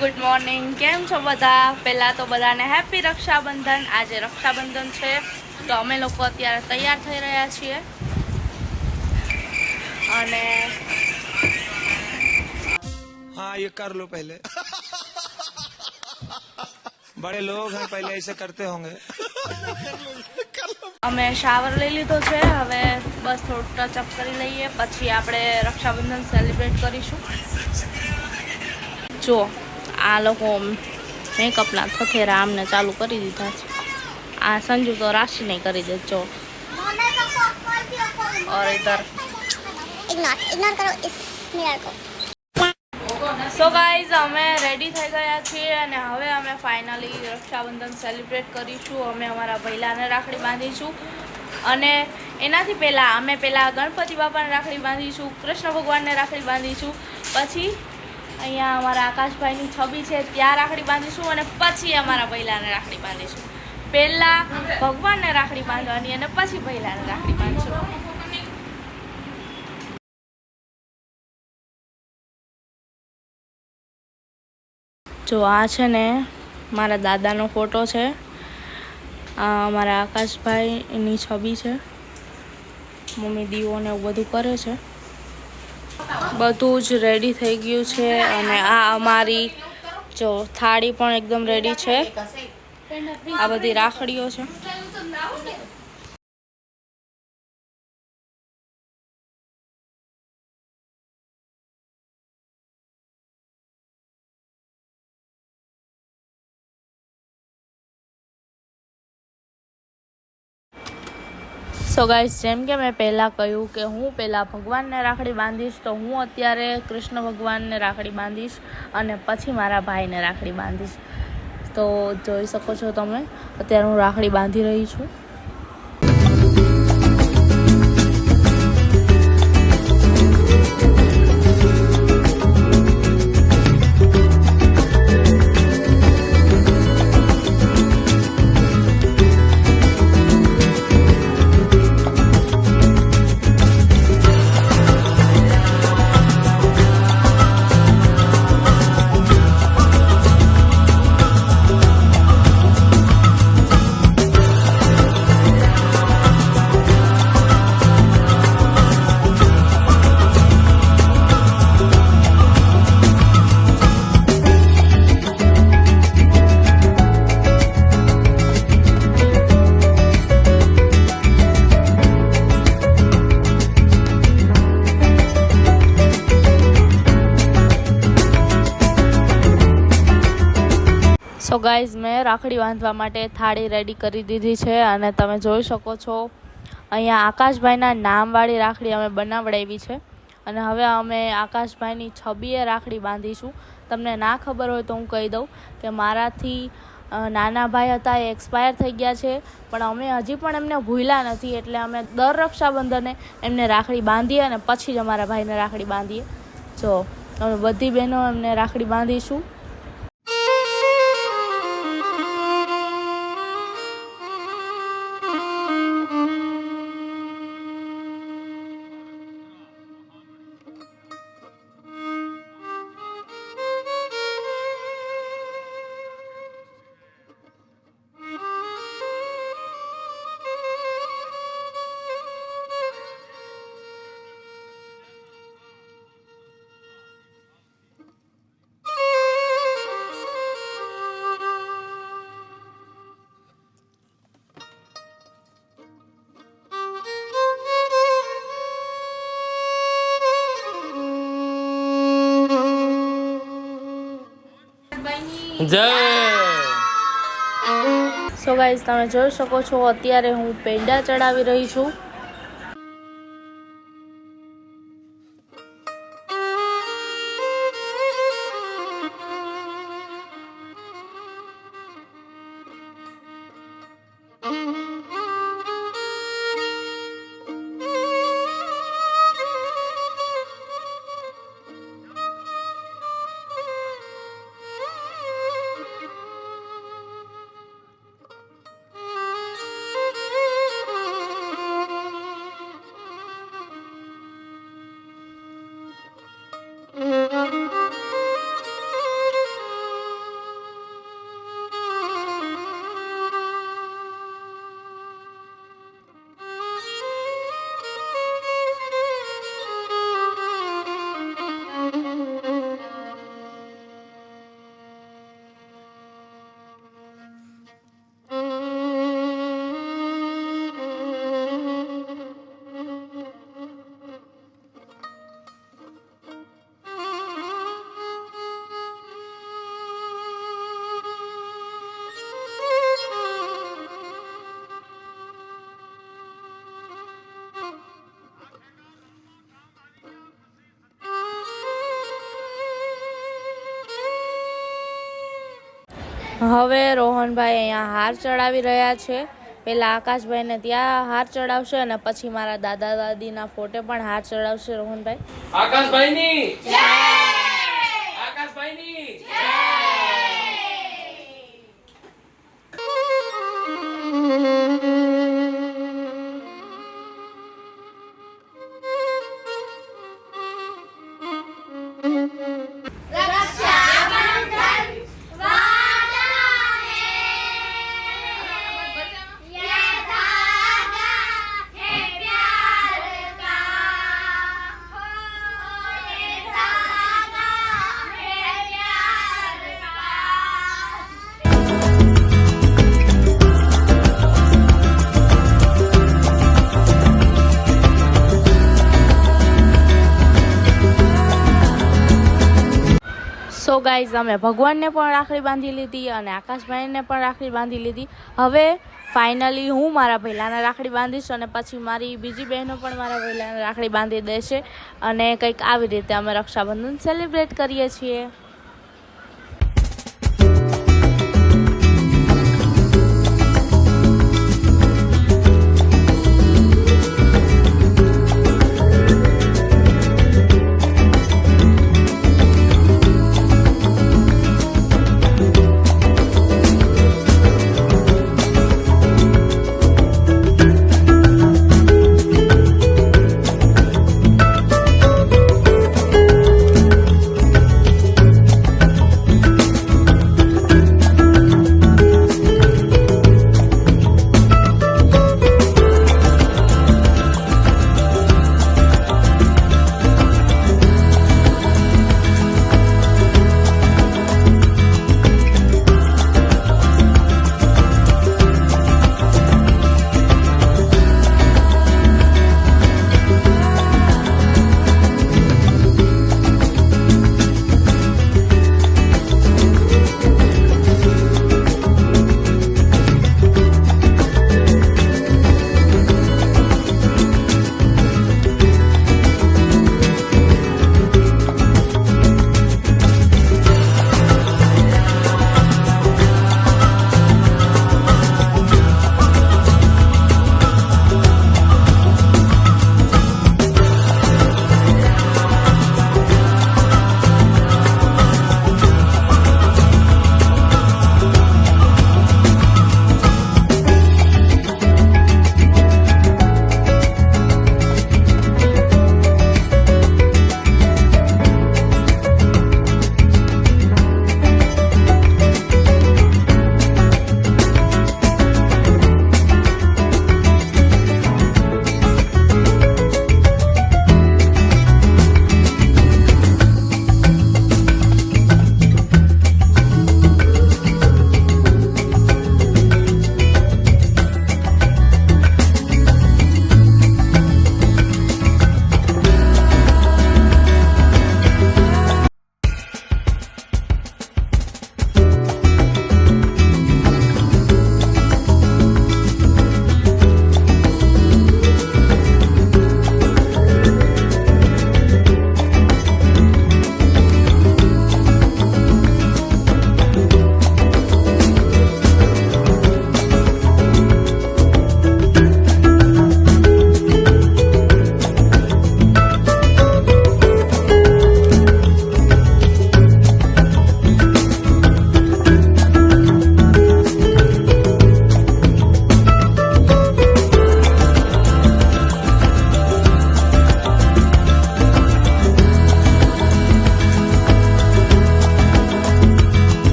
Good morning. કેમ છો બધા? પહેલાં તો બધાને હેપી રક્ષાબંધન. આજે રક્ષાબંધન છે તો અમે લોકો અત્યારે તૈયાર થઈ રહ્યા છીએ અને हाँ ये कर लो पहले बड़े लोग हैं पहले ऐसे करते होंगे અમે શાવર લઈ લીધો છે. હવે બસ થોડું ટચઅપ કરી લઈએ પછી આપણે રક્ષાબંધન સેલિબ્રેટ કરીશું. જો આ લોકો મેકઅપના થથેરા આમને ચાલુ કરી દીધા છે. આ સંજુ તો રાશિ નહીં કરી દે. જો और इधर इग्नोर करो इस मिरर को. સો ગાઈઝ અમે રેડી થઈ ગયા છીએ અને હવે અમે ફાઇનલી રક્ષાબંધન સેલિબ્રેટ કરીશું. અમે અમારા ભૈલાને રાખડી બાંધીશું અને એનાથી પહેલાં અમે ગણપતિ બાપાને રાખડી બાંધીશું, કૃષ્ણ ભગવાનને રાખડી બાંધીશું, પછી અહીંયા અમારા આકાશભાઈની છબી છે ત્યાં રાખડી બાંધીશું અને પછી અમારા ભૈલાને રાખડી બાંધીશું. પહેલાં ભગવાનને રાખડી બાંધવાની અને પછી ભૈલાને રાખડી બાંધીશું. જો આ છે ને મારા દાદાનો ફોટો છે, આ મારા આકાશભાઈની છબી છે, મમ્મી દીવોને એવું બધું કરે છે. બધું જ રેડી થઈ ગયું છે અને આ અમારી જો થાળી પણ એકદમ રેડી છે. આ બધી રાખડીઓ છે. સો ગાઈસ, જેમ કે મેં પહેલાં કહ્યું કે હું પહેલાં ભગવાનને રાખડી બાંધીશ, તો હું અત્યારે કૃષ્ણ ભગવાનને રાખડી બાંધીશ અને પછી મારા ભાઈને રાખડી બાંધીશ. તો જોઈ શકો છો તમે, અત્યારે હું રાખડી બાંધી રહી છું. સો ગાઈઝ, મેં રાખડી બાંધવા માટે થાળી રેડી કરી દીધી છે અને તમે જોઈ શકો છો અહીંયા આકાશભાઈના નામવાળી રાખડી અમે બનાવડાવી છે અને હવે અમે આકાશભાઈની છબીએ રાખડી બાંધીશું. તમને ના ખબર હોય તો હું કહી દઉં કે મારાથી નાના ભાઈ હતા એ એક્સપાયર થઈ ગયા છે, પણ અમે હજી પણ એમને ભૂલ્યા નથી. એટલે અમે દર રક્ષાબંધને એમને રાખડી બાંધીએ અને પછી જ અમારા ભાઈને રાખડી બાંધીએ. જો અમે બધી બહેનો એમને રાખડી બાંધીશું. जय. સો ગાઈઝ, તમે જોઈ શકો છો અત્યારે હું પેંડા ચડાવી રહી છું. હવે રોહનભાઈ અહીંયા હાર ચડાવી રહ્યા છે. પહેલા આકાશભાઈને ત્યાં હાર ચડાવશે અને પછી મારા દાદા દાદીના ફોટે પણ હાર ચડાવશે રોહનભાઈ. આકાશભાઈની જય! આકાશભાઈની જય! સો ગાઈઝ, અમે ભગવાનને પણ રાખડી બાંધી લીધી અને આકાશભાઈને પણ રાખડી બાંધી લીધી. હવે ફાઇનલી હું મારા ભૈલાને રાખડી બાંધીશ અને પછી મારી બીજી બહેનો પણ મારા ભૈલાને રાખડી બાંધી દેશે અને કંઈક આવી રીતે અમે રક્ષાબંધન સેલિબ્રેટ કરીએ છીએ.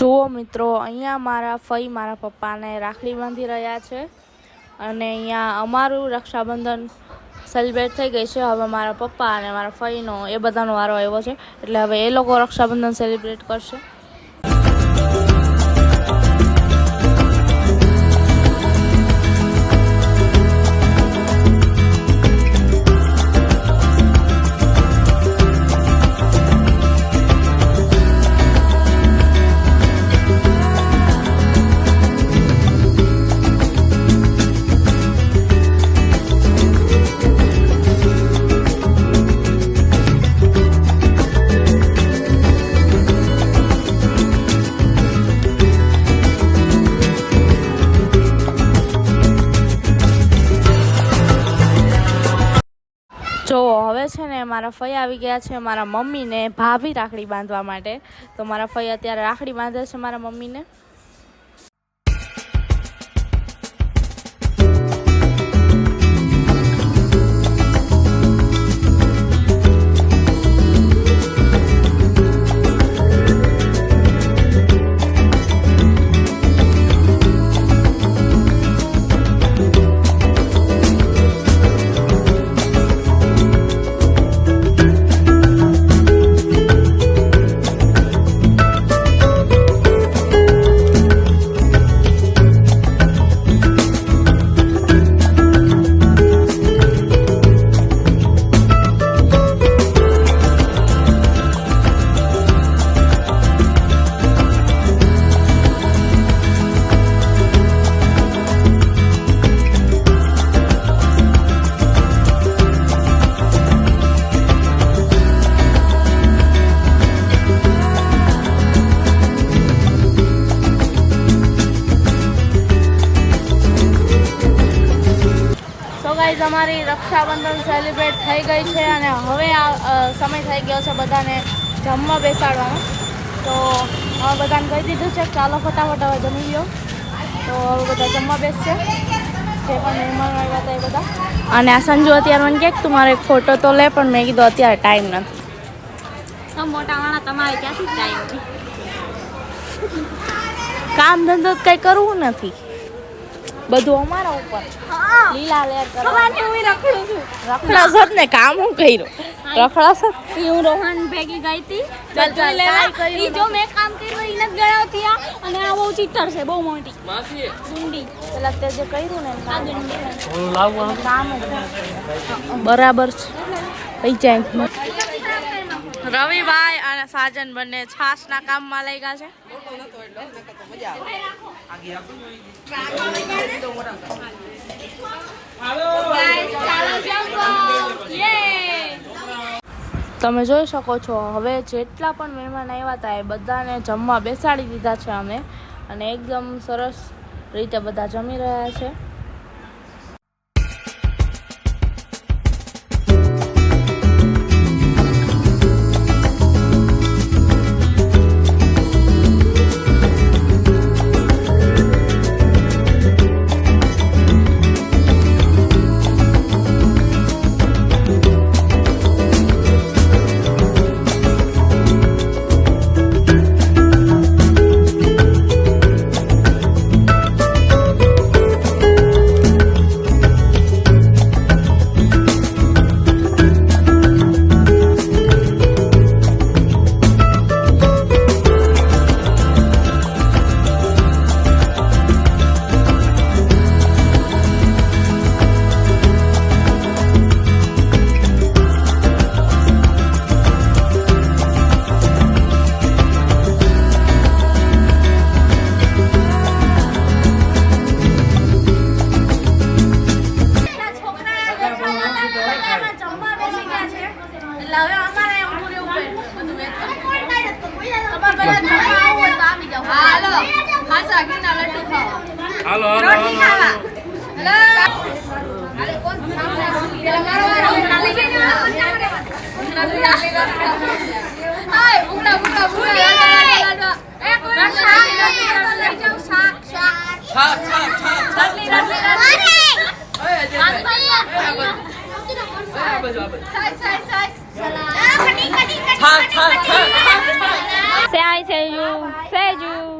જુઓ મિત્રો, અહીંયા મારા ફઈ મારા પપ્પાને રાખડી બાંધી રહ્યા છે અને અહીંયા અમારું રક્ષાબંધન સેલિબ્રેટ થઈ ગઈ છે. હવે મારા પપ્પા અને મારા ફઈનો એ બધાનો વારો આવ્યો છે, એટલે હવે એ લોકો રક્ષાબંધન સેલિબ્રેટ કરશે. જો હવે છે ને મારા ફઈ આવી ગયા છે મારા મમ્મીને ભાભી રાખડી બાંધવા માટે. તો મારા ફઈ અત્યારે રાખડી બાંધે છે મારા મમ્મીને. અમારી રક્ષાબંધન સેલિબ્રેટ થઈ ગઈ છે અને હવે આ સમય થઈ ગયો છે બધાને જમવા બેસાડવાનો. તો હવે બધાને કહી દીધું છે ચાલો ફટાફટ હવે જમી લો. તો હવે બધા જમવા બેસશે, જે પણ મહેમાનો આવ્યા હતા એ બધા. અને આ સંજુ અત્યારે મને કહે તું મારો એક ફોટો તો લે, પણ મેં કીધું અત્યારે ટાઈમ નથી. તો મોટા વાળા તમારે ક્યાંથી ટાઈમ નથી? કામ ધંધો કંઈ કરવું નથી, બધું અમારા ઉપર. લીલા લેર કરવા રખડા ને કામ હું કર્યું રખડા હું રોહન ભેગી ગઈ હતી જો મેં કામ કર્યું એને જ ગણાવતી અને આ બહુ ચીટર છે, બહુ મોટી ડુંડી. પેલા તે જે કર્યું ને કામ બરાબર છે. પૈસા રવિભાઈ અને સાજન બંને છાસના કામમાં લઈ ગયા છે. તમે જોઈ શકો છો હવે જેટલા પણ મહેમાન આવ્યા હતા એ બધાને જમવા બેસાડી દીધા છે અમે, અને એકદમ સરસ રીતે બધા જમી રહ્યા છે. Say hi, Seju. Seju.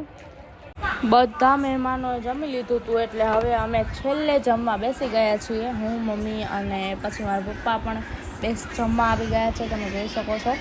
બધા મહેમાનોએ જમી લીધું હતું એટલે હવે અમે છેલ્લે જમવા બેસી ગયા છીએ. હું, મમ્મી અને પછી મારા પપ્પા પણ જમવા આવી ગયા છે, તમે જોઈ શકો છો.